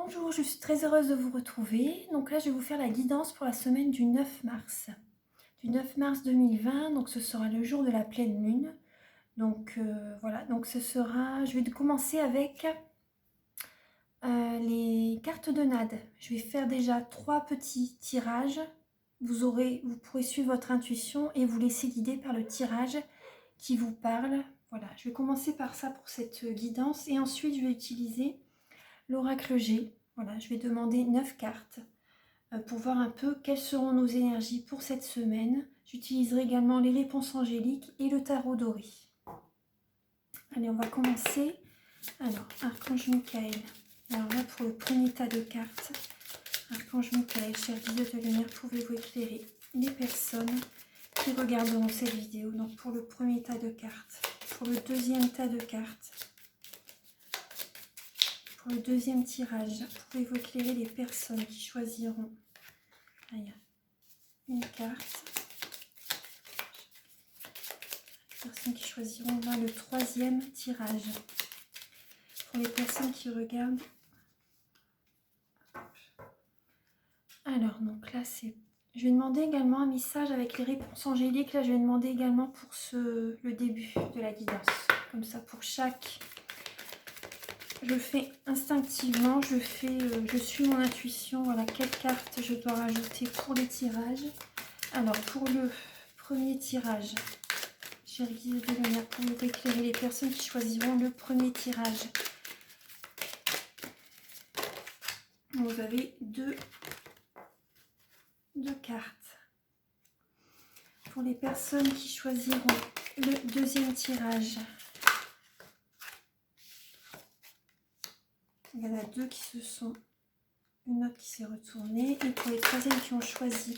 Bonjour, je suis très heureuse de vous retrouver. Donc là, je vais vous faire la guidance pour la semaine du 9 mars. Du 9 mars 2020, donc ce sera le jour de la pleine lune. Donc voilà, donc je vais commencer avec les cartes de NAD. Je vais faire déjà 3 petits tirages. Vous pourrez suivre votre intuition et vous laisser guider par le tirage qui vous parle. Voilà, je vais commencer par ça pour cette guidance et ensuite je vais utiliser l'oracle G. Voilà, je vais demander 9 cartes pour voir un peu quelles seront nos énergies pour cette semaine. J'utiliserai également les réponses angéliques et le tarot doré. Allez, on va commencer. Alors, Archange Michael. Alors là, pour le premier tas de cartes, Archange Michael, cher guide de lumière, pouvez-vous éclairer les personnes qui regarderont cette vidéo. Donc pour le premier tas de cartes, pour le deuxième tas de cartes, pour le deuxième tirage, pouvez-vous éclairer les personnes qui choisiront. Là, il y a une carte. Les personnes qui choisiront là le troisième tirage. Pour les personnes qui regardent. Alors, donc là, c'est... Je vais demander également un message avec les réponses angéliques. Là, je vais demander également pour le début de la guidance. Comme ça, pour chaque... Je fais instinctivement, je suis mon intuition. Voilà, quelle carte je dois rajouter pour les tirages. Alors, pour le premier tirage, cher guide de lumière, pour vous éclairer les personnes qui choisiront le premier tirage. Vous avez deux cartes. Pour les personnes qui choisiront le deuxième tirage, il y en a deux qui se sont... Une autre qui s'est retournée. Et pour les troisièmes qui ont choisi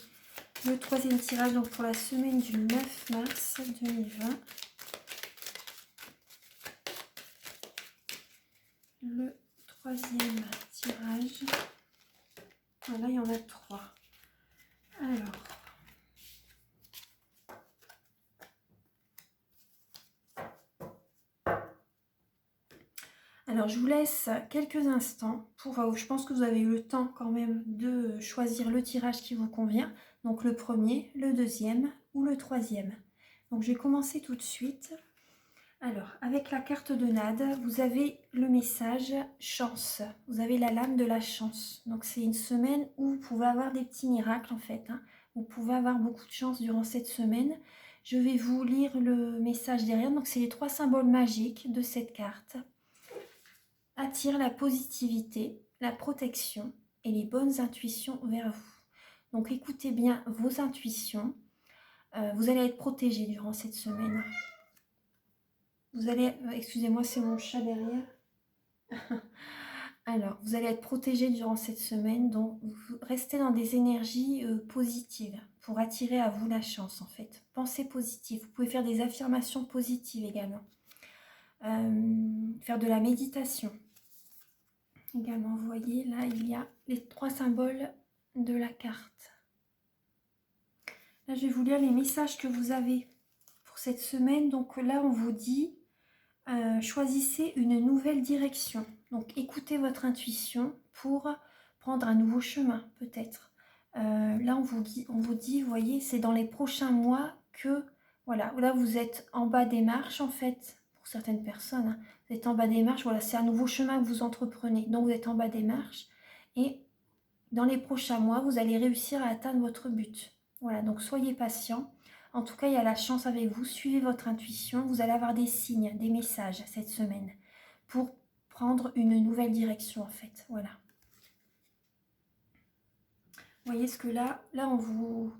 le troisième tirage, donc pour la semaine du 9 mars 2020. Le troisième tirage. Voilà, il y en a 3. Alors, je vous laisse quelques instants pour... Je pense que vous avez eu le temps quand même de choisir le tirage qui vous convient. Donc, le premier, le deuxième ou le troisième. Donc, je vais commencer tout de suite. Alors, avec la carte de NAD, vous avez le message chance. Vous avez la lame de la chance. Donc, c'est une semaine où vous pouvez avoir des petits miracles en fait. Vous pouvez avoir beaucoup de chance durant cette semaine. Je vais vous lire le message derrière. Donc, c'est les 3 symboles magiques de cette carte. Attire la positivité, la protection et les bonnes intuitions vers vous. Donc, écoutez bien vos intuitions. Vous allez être protégé durant cette semaine. Vous allez... Excusez-moi, c'est mon chat derrière. Alors, vous allez être protégé durant cette semaine, donc vous restez dans des énergies positives pour attirer à vous la chance en fait. Pensez positive. Vous pouvez faire des affirmations positives également. Faire de la méditation. Également, vous voyez, là, il y a les 3 symboles de la carte. Là, je vais vous lire les messages que vous avez pour cette semaine. Donc là, on vous dit... choisissez une nouvelle direction. Donc écoutez votre intuition pour prendre un nouveau chemin peut-être. Là on vous dit, vous voyez, c'est dans les prochains mois que, voilà, là vous êtes en bas des marches en fait, pour certaines personnes, hein, vous êtes en bas des marches, voilà, c'est un nouveau chemin que vous entreprenez. Donc vous êtes en bas des marches et dans les prochains mois, vous allez réussir à atteindre votre but. Voilà, donc soyez patient. En tout cas, il y a la chance avec vous. Suivez votre intuition. Vous allez avoir des signes, des messages cette semaine pour prendre une nouvelle direction en fait. Voilà. Vous voyez ce que là on vous...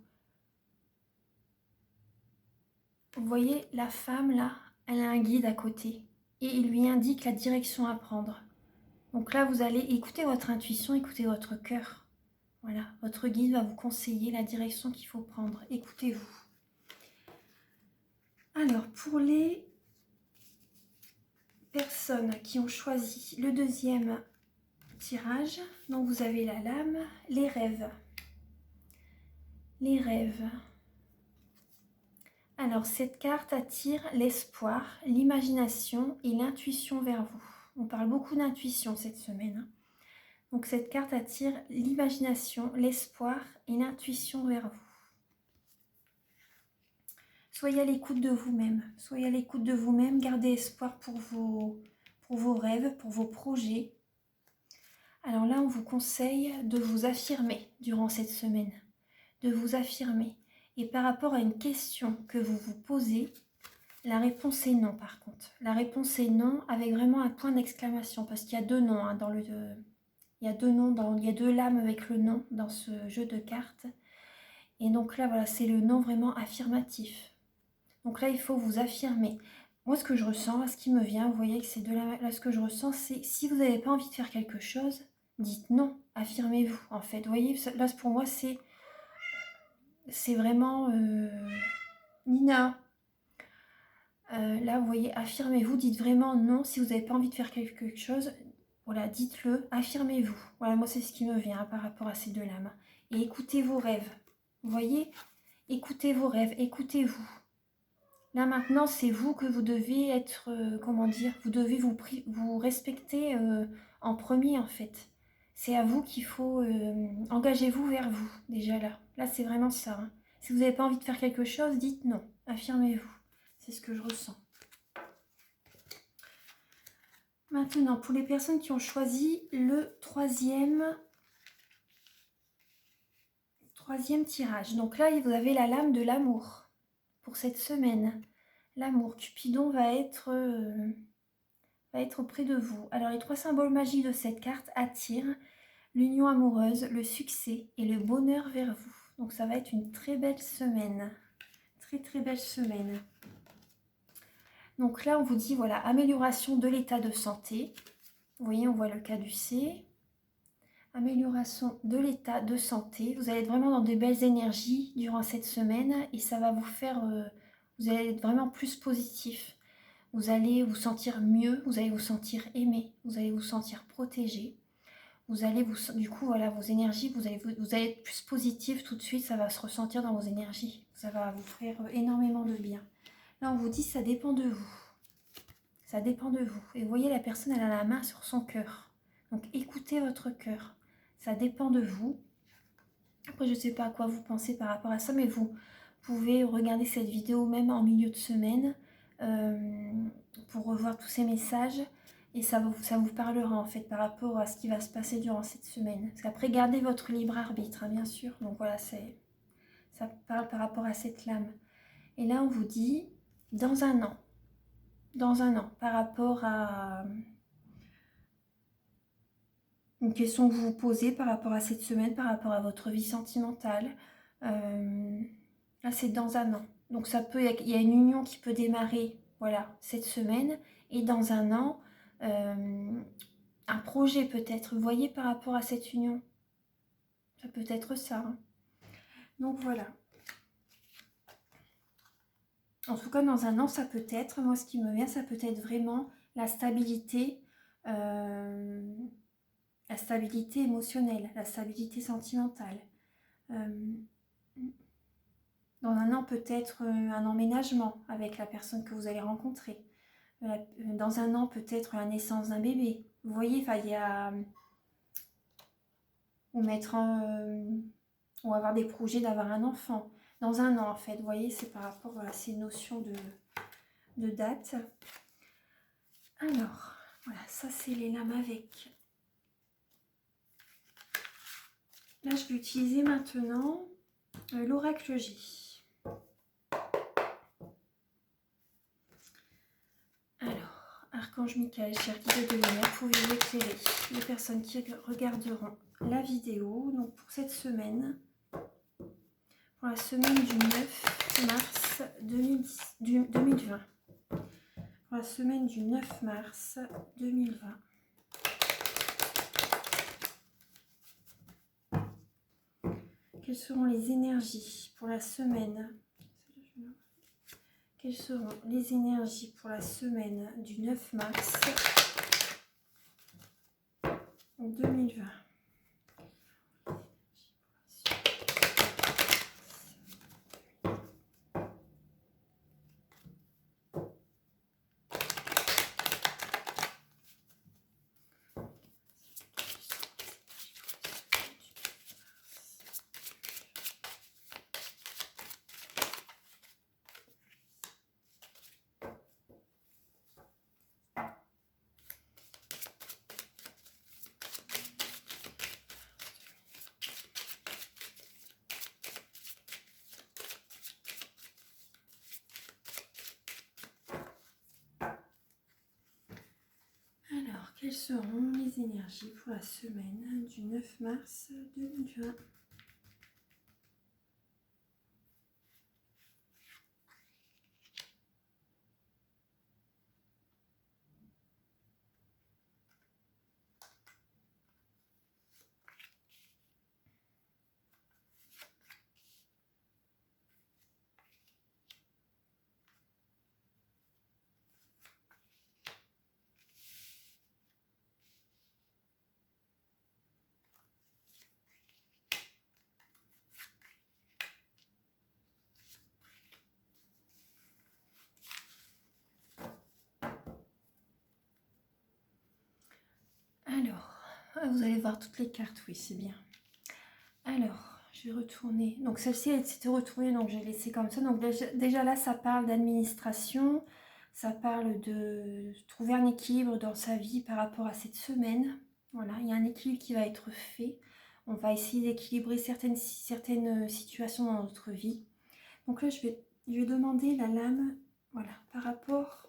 Vous voyez la femme là, elle a un guide à côté et il lui indique la direction à prendre. Donc là, vous allez écouter votre intuition, écouter votre cœur. Voilà, votre guide va vous conseiller la direction qu'il faut prendre. Écoutez-vous. Alors, pour les personnes qui ont choisi le deuxième tirage, donc vous avez la lame, les rêves. Les rêves. Alors, cette carte attire l'espoir, l'imagination et l'intuition vers vous. On parle beaucoup d'intuition cette semaine. Donc cette carte attire l'imagination, l'espoir et l'intuition vers vous. Soyez à l'écoute de vous-même. Soyez à l'écoute de vous-même. Gardez espoir pour vos rêves, pour vos projets. Alors là, on vous conseille de vous affirmer durant cette semaine. De vous affirmer. Et par rapport à une question que vous vous posez, la réponse est non par contre. La réponse est non avec vraiment un point d'exclamation. Parce qu'il y a deux noms hein, il y a deux noms, il y a deux lames avec le non dans ce jeu de cartes. Et donc là, voilà, c'est le non vraiment affirmatif. Donc là, il faut vous affirmer. Moi, ce que je ressens, ce qui me vient, vous voyez que c'est de là, ce que je ressens, c'est si vous n'avez pas envie de faire quelque chose, dites non, affirmez-vous. En fait, vous voyez, là, pour moi, c'est vraiment... Nina, là, vous voyez, affirmez-vous, dites vraiment non. Si vous n'avez pas envie de faire quelque chose, voilà, dites-le, affirmez-vous. Voilà, moi, c'est ce qui me vient hein, par rapport à ces deux lames. Et écoutez vos rêves. Vous voyez, écoutez vos rêves, écoutez-vous. Là maintenant, c'est vous que vous devez être, comment dire, vous devez vous respecter en premier en fait. C'est à vous qu'il faut, engagez-vous vers vous déjà là. Là c'est vraiment ça. Hein. Si vous n'avez pas envie de faire quelque chose, dites non, affirmez-vous. C'est ce que je ressens. Maintenant, pour les personnes qui ont choisi le troisième tirage. Donc là, vous avez la lame de l'amour pour cette semaine. L'amour, Cupidon va être auprès de vous. Alors les trois symboles magiques de cette carte attirent l'union amoureuse, le succès et le bonheur vers vous. Donc ça va être une très belle semaine. Très très belle semaine. Donc là on vous dit voilà, amélioration de l'état de santé. Vous voyez, on voit le caducée. Amélioration de l'état de santé. Vous allez être vraiment dans de belles énergies durant cette semaine et ça va vous faire... vous allez être vraiment plus positif. Vous allez vous sentir mieux, vous allez vous sentir aimé, vous allez vous sentir protégé. Vous allez du coup, voilà, vos énergies, vous allez être plus positif tout de suite, ça va se ressentir dans vos énergies. Ça va vous faire énormément de bien. Là, on vous dit, ça dépend de vous. Ça dépend de vous. Et vous voyez, la personne, elle a la main sur son cœur. Donc, écoutez votre cœur. Ça dépend de vous. Après, je ne sais pas à quoi vous pensez par rapport à ça, mais vous pouvez regarder cette vidéo même en milieu de semaine pour revoir tous ces messages. Et ça vous parlera en fait par rapport à ce qui va se passer durant cette semaine. Parce qu'après, gardez votre libre arbitre, hein, bien sûr. Donc voilà, ça parle par rapport à cette lame. Et là, on vous dit, dans un an, par rapport à une question que vous vous posez, par rapport à cette semaine, par rapport à votre vie sentimentale. Là, c'est dans un an. Donc ça peut, il y a une union qui peut démarrer, voilà, cette semaine. Et dans un an, un projet peut-être, vous voyez, par rapport à cette union. Ça peut être ça. Hein. Donc voilà. En tout cas, dans un an, ça peut être, moi ce qui me vient, ça peut être vraiment la stabilité émotionnelle, la stabilité sentimentale. Dans un an, peut-être un emménagement avec la personne que vous allez rencontrer. Dans un an, peut-être la naissance d'un bébé. Vous voyez, il y a... ou avoir des projets d'avoir un enfant. Dans un an, en fait, vous voyez, c'est par rapport à ces notions de date. Alors, voilà, ça c'est les lames avec. Là, je vais utiliser maintenant l'oracle J. Alors, Archange Michael, cher guide de lumière, pouvez-vous éclairer les personnes qui regarderont la vidéo. Donc, pour cette semaine, pour la semaine du 9 mars 2020. Pour la semaine du 9 mars 2020. Quelles seront les énergies pour la semaine? Quelles seront les énergies pour la semaine du 9 mars 2020? quelles seront les énergies pour la semaine du 9 mars 2020? Alors, vous allez voir toutes les cartes, oui, c'est bien. Alors, je vais retourner. Donc, celle-ci, elle s'était retournée, donc j'ai laissé comme ça. Donc, déjà là, ça parle d'administration. Ça parle de trouver un équilibre dans sa vie par rapport à cette semaine. Voilà, il y a un équilibre qui va être fait. On va essayer d'équilibrer certaines situations dans notre vie. Donc là, je vais demander la lame, voilà, par rapport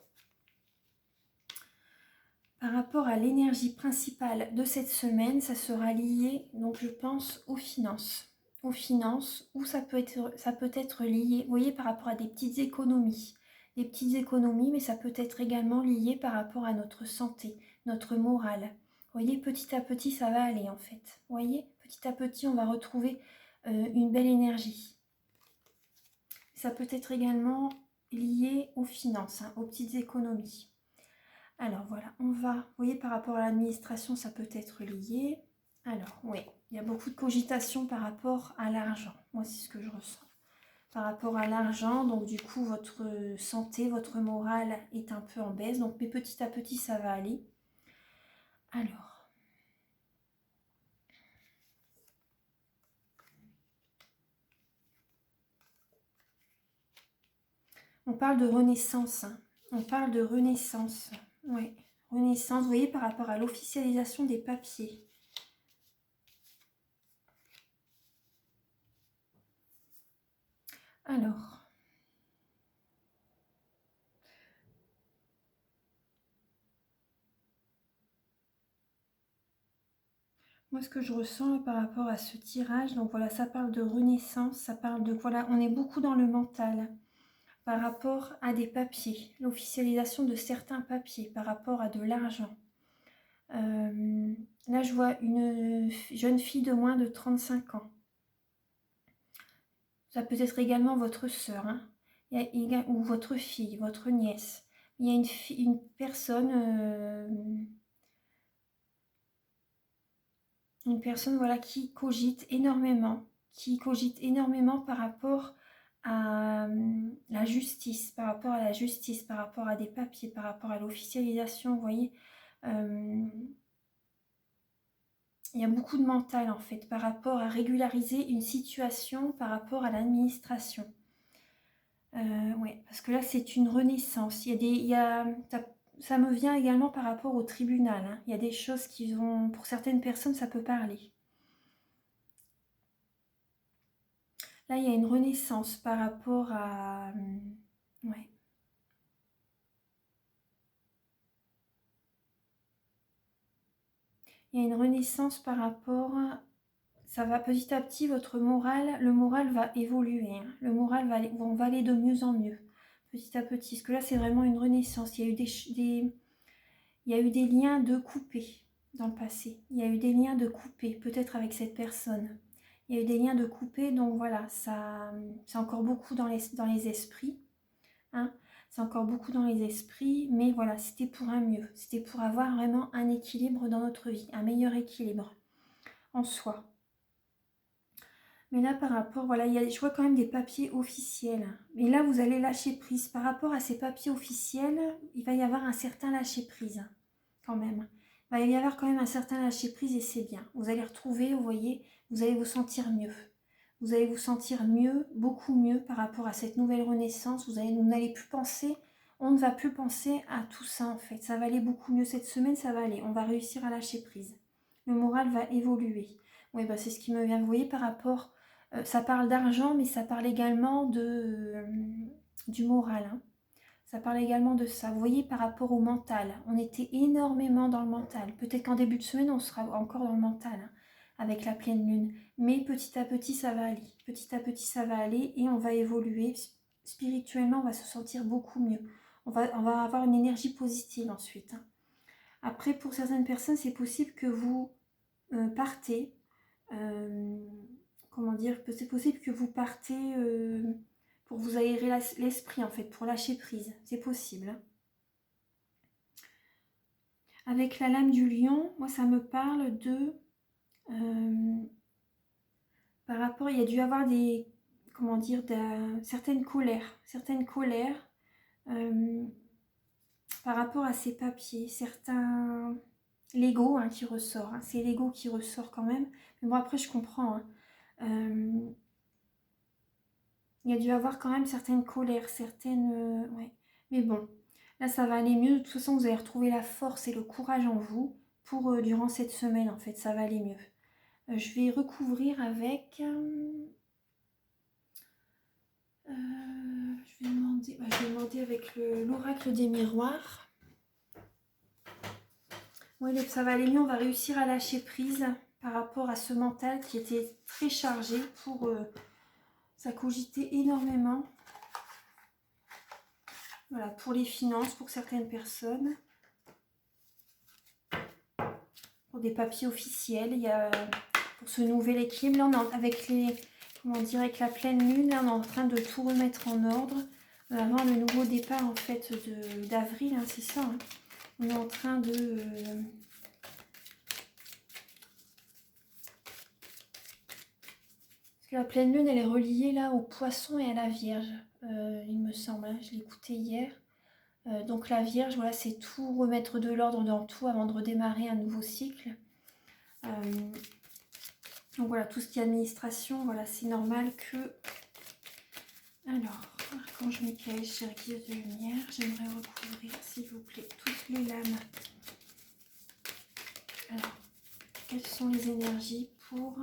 à l'énergie principale de cette semaine, ça sera lié, donc je pense, aux finances. Aux finances, ou ça peut être lié, vous voyez, par rapport à des petites économies. Des petites économies, mais ça peut être également lié par rapport à notre santé, notre morale. Vous voyez, petit à petit, ça va aller en fait. Vous voyez, petit à petit, on va retrouver une belle énergie. Ça peut être également lié aux finances, hein, aux petites économies. Alors voilà, on va, vous voyez, par rapport à l'administration, ça peut être lié. Alors oui, il y a beaucoup de cogitation par rapport à l'argent. Moi, c'est ce que je ressens. Par rapport à l'argent, donc du coup, votre santé, votre morale est un peu en baisse. Donc, mais petit à petit, ça va aller. Alors, on parle de renaissance. Hein. On parle de renaissance. Oui, renaissance, vous voyez, par rapport à l'officialisation des papiers. Alors, moi, ce que je ressens par rapport à ce tirage, donc voilà, ça parle de renaissance, ça parle de, voilà, on est beaucoup dans le mental par rapport à des papiers, l'officialisation de certains papiers par rapport à de l'argent. Là, je vois une jeune fille de moins de 35 ans. Ça peut être également votre sœur, hein, ou votre fille, votre nièce. Il y a une personne... une personne, voilà, qui cogite énormément par rapport à la justice, par rapport à la justice, par rapport à des papiers, par rapport à l'officialisation, vous voyez. Il y a beaucoup de mental en fait par rapport à régulariser une situation par rapport à l'administration. Ouais, parce que là c'est une renaissance. Ça me vient également par rapport au tribunal. Hein. Il y a des choses qui vont, pour certaines personnes, ça peut parler. Là, il y a une renaissance par rapport à... ouais. Il y a une renaissance par rapport... Ça va petit à petit, votre morale, le moral va évoluer. Hein. Le moral va aller de mieux en mieux, petit à petit. Parce que là, c'est vraiment une renaissance. Il y a eu il y a eu des liens de coupés dans le passé. Il y a eu des liens de coupés, peut-être avec cette personne. Il y a eu des liens de coupés, donc voilà, c'est encore beaucoup dans les esprits. Hein. C'est encore beaucoup dans les esprits, mais voilà, c'était pour un mieux. C'était pour avoir vraiment un équilibre dans notre vie, un meilleur équilibre en soi. Mais là, par rapport, voilà, je vois quand même des papiers officiels. Mais là, vous allez lâcher prise. Par rapport à ces papiers officiels, il va y avoir un certain lâcher prise, quand même. Il va y avoir quand même un certain lâcher prise et c'est bien. Vous allez retrouver, vous voyez, vous allez vous sentir mieux. Vous allez vous sentir mieux, beaucoup mieux par rapport à cette nouvelle renaissance. Vous n'allez plus penser, on ne va plus penser à tout ça en fait. Ça va aller beaucoup mieux cette semaine, ça va aller. On va réussir à lâcher prise. Le moral va évoluer. Oui, bah c'est ce qui me vient. Vous voyez, par rapport, ça parle d'argent, mais ça parle également du moral. Hein. Ça parle également de ça. Vous voyez, par rapport au mental, on était énormément dans le mental. Peut-être qu'en début de semaine, on sera encore dans le mental, hein, avec la pleine lune. Mais petit à petit, ça va aller. Petit à petit, ça va aller et on va évoluer. Spirituellement, on va se sentir beaucoup mieux. On va avoir une énergie positive ensuite, hein. Après, pour certaines personnes, c'est possible que vous partez. Comment dire, c'est possible que vous partez pour vous aérer l'esprit, en fait, pour lâcher prise. C'est possible, hein. Avec la lame du lion, moi, ça me parle de... par rapport, il y a dû avoir des... Comment dire, certaines colères. Certaines colères par rapport à ces papiers. Certains... L'ego, hein, qui ressort. Hein. C'est l'ego qui ressort quand même. Mais bon, après, je comprends. Hein. Il y a dû avoir quand même certaines colères, certaines... ouais. Mais bon, là, ça va aller mieux. De toute façon, vous allez retrouver la force et le courage en vous pour durant cette semaine, en fait. Ça va aller mieux. Je vais recouvrir avec... je vais demander avec l'oracle des miroirs. Oui, ça va aller mieux. On va réussir à lâcher prise par rapport à ce mental qui était très chargé pour... ça cogitait énormément. Voilà, pour les finances, pour certaines personnes. Pour des papiers officiels, il y a pour ce nouvel équilibre. Là, on est avec les... Comment dire, avec la pleine lune, là, on est en train de tout remettre en ordre. Avant le nouveau départ, en fait, d'avril, hein, c'est ça. Hein. On est en train de... Parce que la pleine lune, elle est reliée, là, au poisson et à la vierge, il me semble. Hein, je l'ai écouté hier. Donc la Vierge, voilà, c'est tout remettre de l'ordre dans tout avant de redémarrer un nouveau cycle. Donc voilà, tout ce qui est administration, voilà, c'est normal que... Alors, Archange Michael, chère guide de lumière, j'aimerais recouvrir, s'il vous plaît, toutes les lames. Alors, quelles sont les énergies pour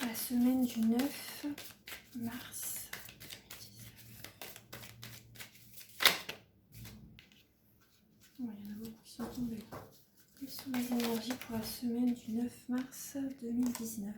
la semaine du 9 mars ? Bon, il y en a beaucoup qui sont tombés. Quelles sont les énergies pour la semaine du 9 mars 2019 ?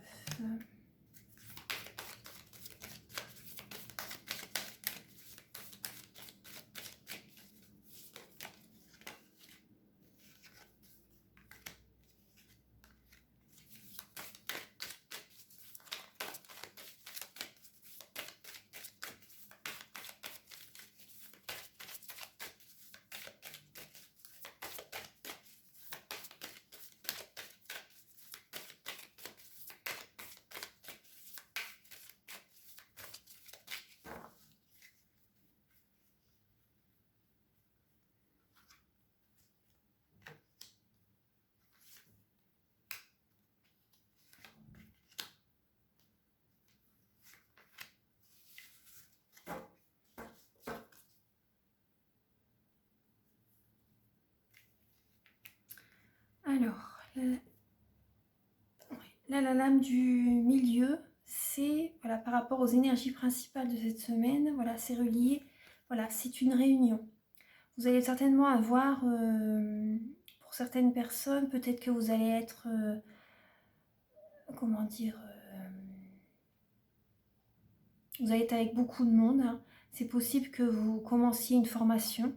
Alors, là, la lame du milieu, c'est voilà, par rapport aux énergies principales de cette semaine, voilà, c'est relié, voilà, c'est une réunion. Vous allez certainement avoir, pour certaines personnes, peut-être que vous allez être, comment dire, vous allez être avec beaucoup de monde. Hein. C'est possible que vous commenciez une formation,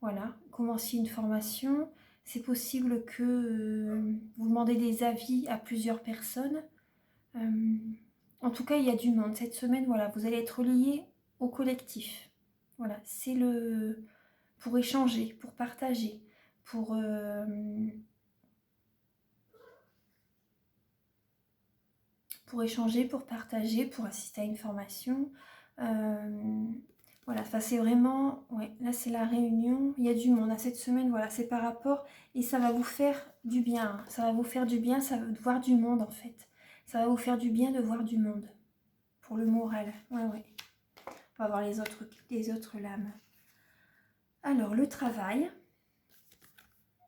voilà, commenciez une formation. C'est possible que vous demandez des avis à plusieurs personnes. En tout cas, il y a du monde. Cette semaine, voilà, vous allez être liés au collectif. Voilà, c'est le... pour échanger, pour partager, pour échanger, pour partager, pour assister à une formation. Voilà, enfin, c'est vraiment... Ouais, là, c'est la réunion. Il y a du monde. À cette semaine, voilà, c'est par rapport... Et ça va vous faire du bien. Hein. Ça va vous faire du bien, ça va voir du monde, en fait. Ça va vous faire du bien de voir du monde. Pour le moral. Ouais, ouais. On va voir les autres lames. Alors, le travail.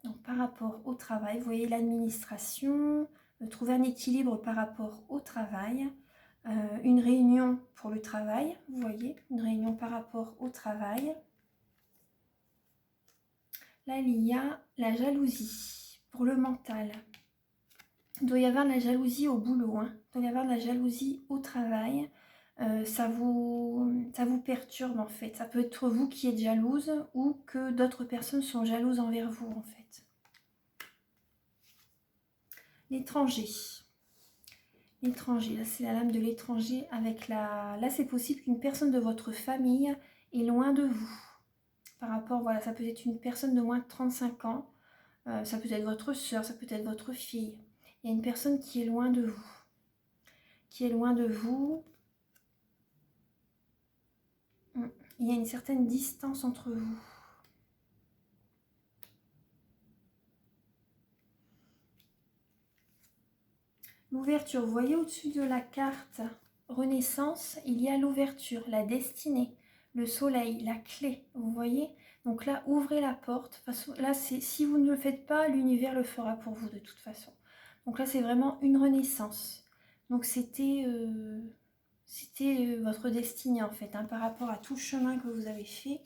Donc, par rapport au travail, vous voyez l'administration, trouver un équilibre par rapport au travail. une réunion pour le travail, vous voyez, une réunion par rapport au travail. Là, il y a la jalousie pour le mental. Il doit y avoir de la jalousie au boulot, hein. Il doit y avoir de la jalousie au travail. Ça vous perturbe en fait. Ça peut être vous qui êtes jalouse ou que d'autres personnes sont jalouses envers vous en fait. L'étranger. L'étranger, là c'est la lame de l'étranger avec la... Là c'est possible qu'une personne de votre famille est loin de vous. Par rapport, voilà, ça peut être une personne de moins de 35 ans. Ça peut être votre soeur, ça peut être votre fille. Il y a une personne qui est loin de vous. Qui est loin de vous. Il y a une certaine distance entre vous. L'ouverture, vous voyez au-dessus de la carte Renaissance, il y a l'ouverture, la destinée, le soleil, la clé, vous voyez. Donc là, ouvrez la porte. Là, si vous ne le faites pas, l'univers le fera pour vous de toute façon. Donc là, c'est vraiment une renaissance. Donc c'était votre destinée en fait, hein, par rapport à tout le chemin que vous avez fait.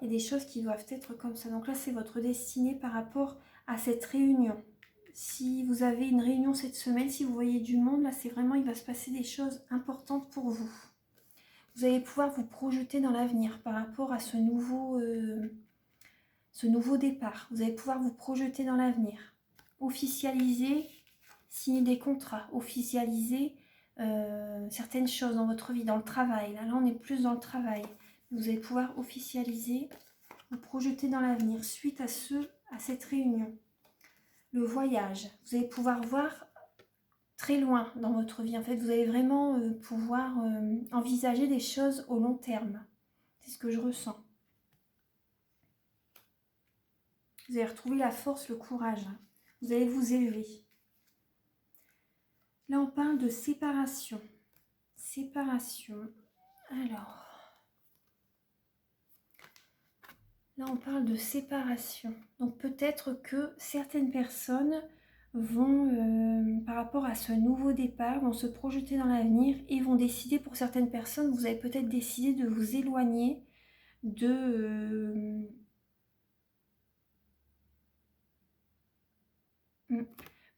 Il y a des choses qui doivent être comme ça. Donc là, c'est votre destinée par rapport à cette réunion. Si vous avez une réunion cette semaine, si vous voyez du monde, là, c'est vraiment, il va se passer des choses importantes pour vous. Vous allez pouvoir vous projeter dans l'avenir par rapport à ce nouveau départ. Vous allez pouvoir vous projeter dans l'avenir. Officialiser, signer des contrats, officialiser certaines choses dans votre vie, dans le travail. Là, on est plus dans le travail. Vous allez pouvoir officialiser, vous projeter dans l'avenir suite à cette réunion. Le voyage, vous allez pouvoir voir très loin dans votre vie. En fait, vous allez vraiment pouvoir envisager des choses au long terme. C'est ce que je ressens. Vous allez retrouver la force, le courage. Vous allez vous élever. Là, on parle de séparation. Séparation. Alors... Là, on parle de séparation. Donc peut-être que certaines personnes vont, par rapport à ce nouveau départ, vont se projeter dans l'avenir et vont décider, pour certaines personnes, vous avez peut-être décidé de vous éloigner de...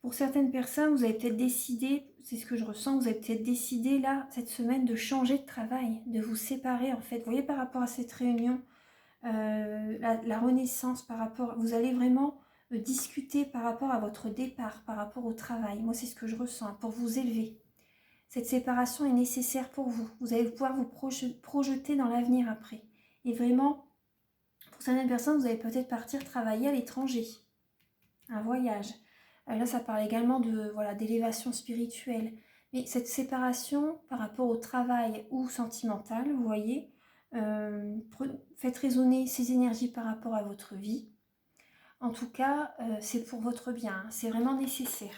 Pour certaines personnes, vous avez peut-être décidé, c'est ce que je ressens, vous avez peut-être décidé là, cette semaine, de changer de travail, de vous séparer en fait. Vous voyez, par rapport à cette réunion, la renaissance par rapport... Vous allez vraiment discuter par rapport à votre départ, par rapport au travail. Moi, c'est ce que je ressens, hein, pour vous élever. Cette séparation est nécessaire pour vous. Vous allez pouvoir vous projeter dans l'avenir après. Et vraiment, pour certaines personnes, vous allez peut-être partir travailler à l'étranger. Un voyage. Là, ça parle également de, voilà, d'élévation spirituelle. Mais cette séparation par rapport au travail ou sentimental, vous voyez, faites résonner ces énergies par rapport à votre vie. En tout cas, c'est pour votre bien, hein, c'est vraiment nécessaire.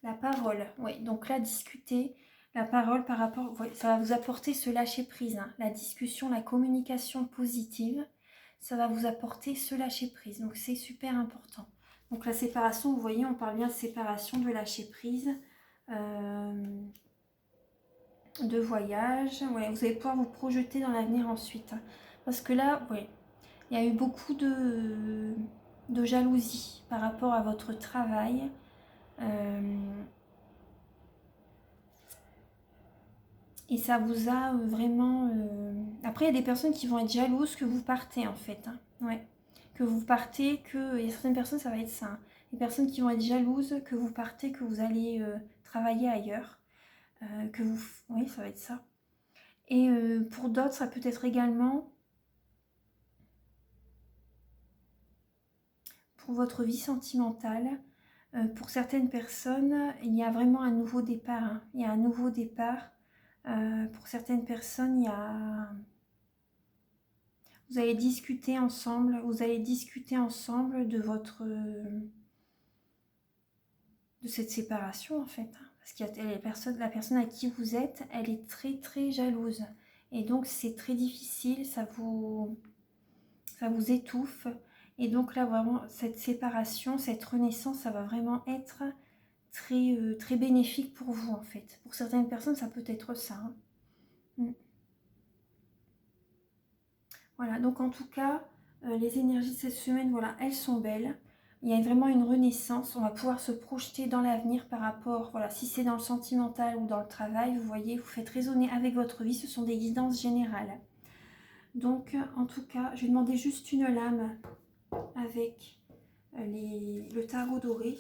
La parole, oui, donc là, discuter, la parole par rapport, ouais, ça va vous apporter ce lâcher-prise, hein, la discussion, la communication positive, ça va vous apporter ce lâcher-prise, donc c'est super important. Donc la séparation, vous voyez, on parle bien de séparation, de lâcher-prise, de voyage. Ouais, vous allez pouvoir vous projeter dans l'avenir ensuite. Hein. Parce que là, ouais, il y a eu beaucoup de jalousie par rapport à votre travail. Et ça vous a vraiment... Après, il y a des personnes qui vont être jalouses que vous partez en fait. Hein. Ouais. Que vous partez, que... Il y a certaines personnes, ça va être ça. Hein. Les personnes qui vont être jalouses que vous partez, que vous allez travailler ailleurs. Que vous... Oui, ça va être ça. Et pour d'autres, ça peut être également pour votre vie sentimentale. Pour certaines personnes, il y a vraiment un nouveau départ. Hein. Il y a un nouveau départ. Pour certaines personnes, il y a... Vous allez discuter ensemble. Vous allez discuter ensemble de votre... de cette séparation en fait. Parce qu'il y a la personne à qui vous êtes, elle est très très jalouse. Et donc c'est très difficile, ça vous étouffe. Et donc là vraiment, cette séparation, cette renaissance, ça va vraiment être très bénéfique pour vous en fait. Pour certaines personnes, ça peut être ça. Hein. Voilà, donc en tout cas, les énergies de cette semaine, voilà, elles sont belles. Il y a vraiment une renaissance. On va pouvoir se projeter dans l'avenir par rapport, voilà, si c'est dans le sentimental ou dans le travail, vous voyez, vous faites résonner avec votre vie. Ce sont des guidances générales. Donc, en tout cas, je vais demander juste une lame avec le tarot doré.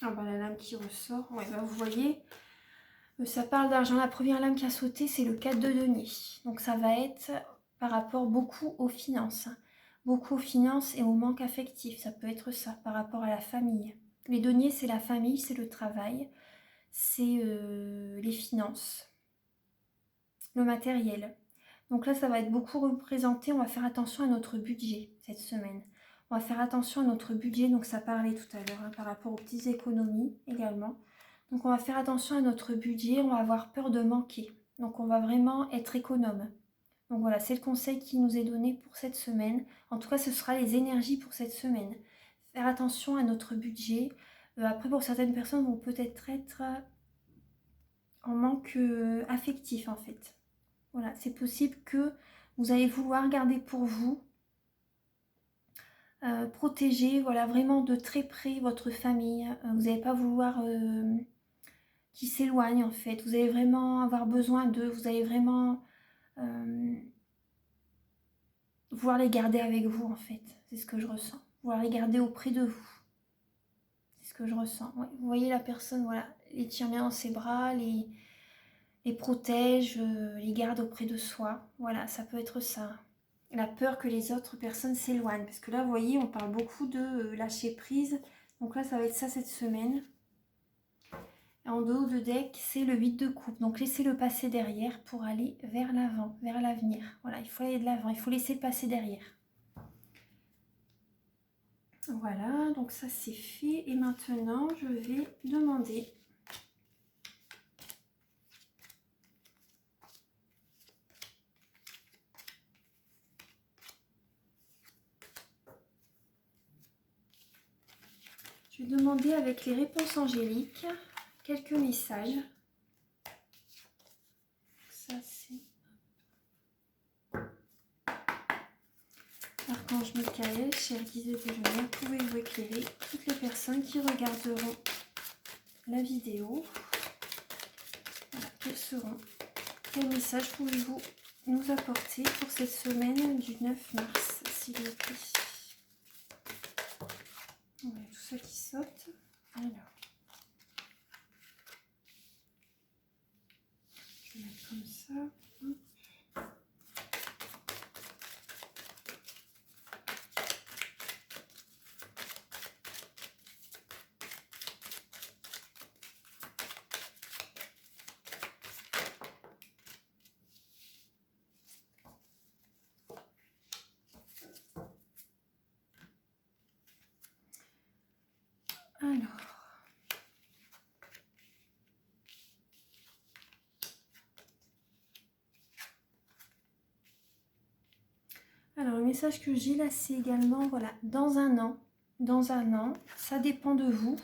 Ah bah, la lame qui ressort, ouais, bah, vous voyez, ça parle d'argent. La première lame qui a sauté, c'est le 4 de denier. Donc ça va être par rapport beaucoup aux finances. Beaucoup aux finances et au manque affectif. Ça peut être ça, par rapport à la famille. Les deniers, c'est la famille, c'est le travail, c'est les finances, le matériel. Donc là, ça va être beaucoup représenté. On va faire attention à notre budget cette semaine. On va faire attention à notre budget. Donc ça parlait tout à l'heure hein, par rapport aux petites économies également. Donc on va faire attention à notre budget. On va avoir peur de manquer. Donc on va vraiment être économe. Donc voilà, c'est le conseil qui nous est donné pour cette semaine. En tout cas, ce sera les énergies pour cette semaine. Faire attention à notre budget. Après, pour certaines personnes, vont peut-être être en manque affectif en fait. Voilà, c'est possible que vous allez vouloir garder pour vous, protéger, voilà, vraiment de très près votre famille. Vous n'allez pas vouloir qu'ils s'éloignent en fait. Vous allez vraiment avoir besoin d'eux. Vous allez vraiment vouloir les garder avec vous en fait. C'est ce que je ressens. Vouloir les garder auprès de vous. C'est ce que je ressens. Ouais. Vous voyez la personne, voilà, les tient bien dans ses bras, les protège, les garde auprès de soi. Voilà, ça peut être ça. La peur que les autres personnes s'éloignent. Parce que là, vous voyez, on parle beaucoup de lâcher prise. Donc là, ça va être ça cette semaine. Et en dos de deck, c'est le 8 de coupe. Donc laissez-le passer derrière pour aller vers l'avant, vers l'avenir. Voilà, il faut aller de l'avant, il faut laisser le passer derrière. Voilà, donc ça c'est fait. Et maintenant, je vais demander... Je vais demander avec les réponses angéliques quelques messages. Ça c'est Archange Michael, chère guide de déjeuner, pouvez-vous éclairer toutes les personnes qui regarderont la vidéo. Voilà, quels messages pouvez-vous nous apporter pour cette semaine du 9 mars, s'il vous plaît. Voilà, tout ça qui saute. Alors, je vais mettre comme ça. Alors, le message que j'ai là, c'est également, voilà, dans un an, ça dépend de vous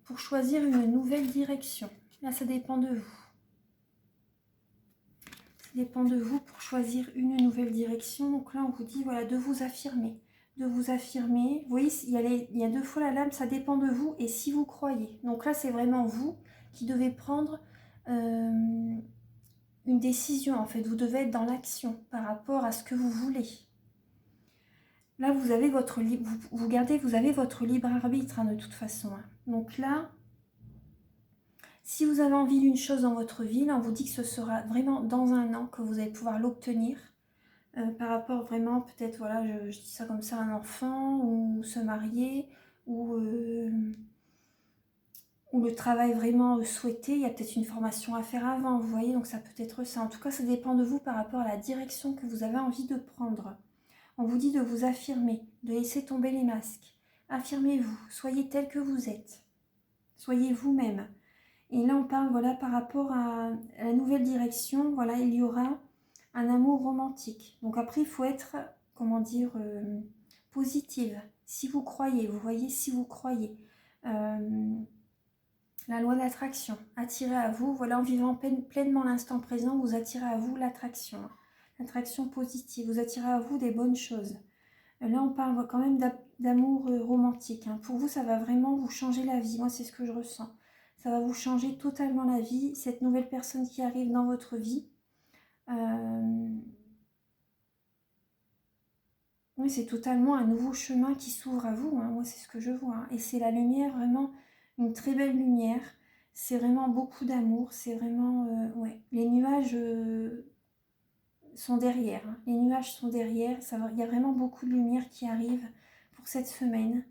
pour choisir une nouvelle direction. Là, ça dépend de vous. Ça dépend de vous pour choisir une nouvelle direction. Donc là, on vous dit, voilà, de vous affirmer. De vous affirmer. Vous voyez, il y a deux fois la lame, ça dépend de vous et si vous croyez. Donc là, c'est vraiment vous qui devez prendre une décision. En fait, vous devez être dans l'action par rapport à ce que vous voulez. Là, vous avez votre vous avez votre libre arbitre hein, de toute façon. Hein. Donc là, si vous avez envie d'une chose dans votre vie, là, on vous dit que ce sera vraiment dans un an que vous allez pouvoir l'obtenir. Par rapport vraiment, peut-être, voilà, je dis ça comme ça, un enfant, ou se marier, ou ou le travail vraiment souhaité, il y a peut-être une formation à faire avant, vous voyez, donc ça peut être ça. En tout cas, ça dépend de vous par rapport à la direction que vous avez envie de prendre. On vous dit de vous affirmer, de laisser tomber les masques. Affirmez-vous, soyez tel que vous êtes. Soyez vous-même. Et là, on parle, voilà, par rapport à la nouvelle direction, voilà, il y aura un amour romantique. Donc après, il faut être, comment dire, positive. Si vous croyez, vous voyez, si vous croyez. La loi d'attraction, attirez à vous, voilà, en vivant pleinement l'instant présent, vous attirez à vous l'attraction. L'attraction positive, vous attirez à vous des bonnes choses. Là, on parle quand même d'amour romantique. Hein. Pour vous, ça va vraiment vous changer la vie. Moi, c'est ce que je ressens. Ça va vous changer totalement la vie. Cette nouvelle personne qui arrive dans votre vie. Oui, c'est totalement un nouveau chemin qui s'ouvre à vous. Hein. Moi, c'est ce que je vois. Hein. Et c'est la lumière, vraiment une très belle lumière. C'est vraiment beaucoup d'amour. C'est vraiment... ouais. Les nuages sont derrière. Hein. Les nuages sont derrière. Il y a vraiment beaucoup de lumière qui arrive pour cette semaine.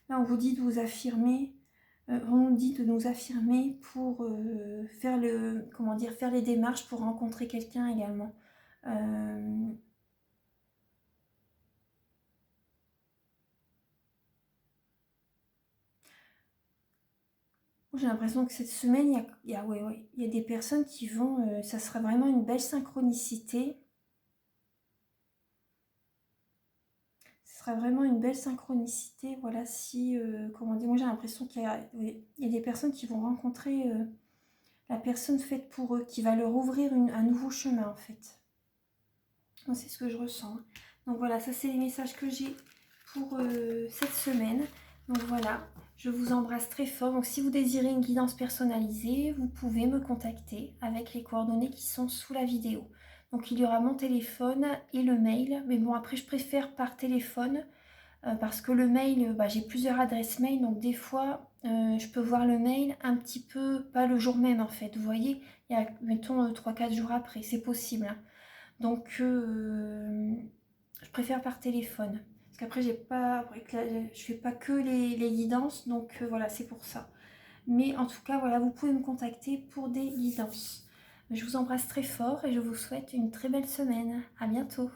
Là, on vous dit de vous affirmer, on nous dit de nous affirmer pour faire faire les démarches pour rencontrer quelqu'un également. J'ai l'impression que cette semaine, il y a des personnes qui vont, ça sera vraiment une belle synchronicité. Ce sera vraiment une belle synchronicité, voilà, si, moi j'ai l'impression il y a des personnes qui vont rencontrer la personne faite pour eux, qui va leur ouvrir un nouveau chemin en fait. Moi, c'est ce que je ressens. Donc voilà, ça c'est les messages que j'ai pour cette semaine. Donc voilà, je vous embrasse très fort. Donc si vous désirez une guidance personnalisée, vous pouvez me contacter avec les coordonnées qui sont sous la vidéo. Donc il y aura mon téléphone et le mail. Mais bon, après je préfère par téléphone parce que le mail, j'ai plusieurs adresses mail. Donc des fois, je peux voir le mail un petit peu, pas le jour même en fait. Vous voyez, il y a, mettons, 3-4 jours après. C'est possible. Hein. Donc, je préfère par téléphone. Parce qu'après, je fais pas que les guidances. Donc, voilà, c'est pour ça. Mais en tout cas, voilà, vous pouvez me contacter pour des guidances. Je vous embrasse très fort et je vous souhaite une très belle semaine. À bientôt.